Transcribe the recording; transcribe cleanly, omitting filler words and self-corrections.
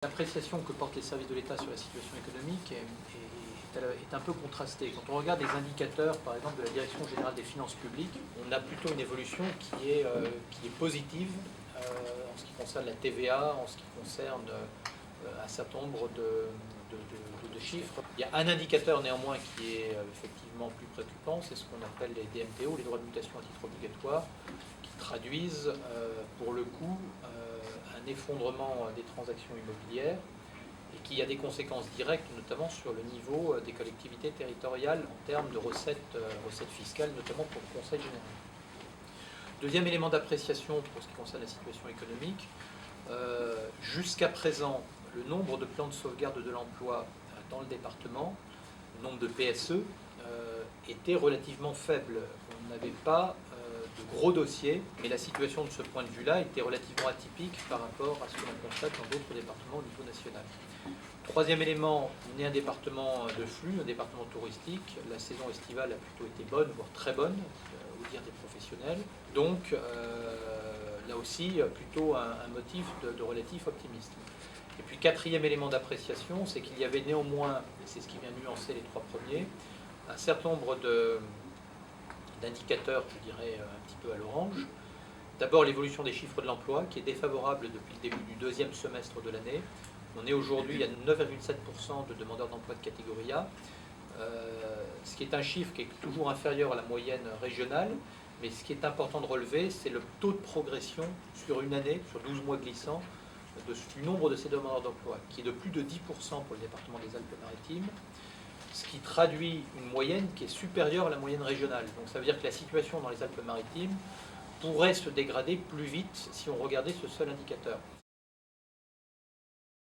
L'appréciation que portent les services de l'État sur la situation économique est un peu contrastée. Quand on regarde les indicateurs, par exemple, de la Direction générale des finances publiques, on a plutôt une évolution qui est positive en ce qui concerne la TVA, en ce qui concerne un certain nombre de chiffres. Il y a un indicateur néanmoins qui est effectivement plus préoccupant, c'est ce qu'on appelle les DMTO, les droits de mutation à titre obligatoire, qui traduisent pour le coup un effondrement des transactions immobilières et qui a des conséquences directes, notamment sur le niveau des collectivités territoriales en termes de recettes fiscales, notamment pour le Conseil général. Deuxième élément d'appréciation pour ce qui concerne la situation économique, jusqu'à présent, le nombre de plans de sauvegarde de l'emploi dans le département, le nombre de PSE, était relativement faible. On n'avait pas de gros dossiers, mais la situation de ce point de vue-là était relativement atypique par rapport à ce que l'on constate dans d'autres départements au niveau national. Troisième élément, on est un département de flux, un département touristique. La saison estivale a plutôt été bonne, voire très bonne, au dire des professionnels. Donc, là aussi, plutôt un motif de relatif optimisme. Et puis, quatrième élément d'appréciation, c'est qu'il y avait néanmoins, et c'est ce qui vient nuancer les trois premiers, un certain nombre d'indicateurs, je dirais, un petit peu à l'orange. D'abord, l'évolution des chiffres de l'emploi, qui est défavorable depuis le début du deuxième semestre de l'année. On est aujourd'hui à 9,7% de demandeurs d'emploi de catégorie A, ce qui est un chiffre qui est toujours inférieur à la moyenne régionale, mais ce qui est important de relever, c'est le taux de progression sur une année, sur 12 mois glissants, du nombre de ces demandeurs d'emploi, qui est de plus de 10% pour le département des Alpes-Maritimes, ce qui traduit une moyenne qui est supérieure à la moyenne régionale. Donc ça veut dire que la situation dans les Alpes-Maritimes pourrait se dégrader plus vite si on regardait ce seul indicateur.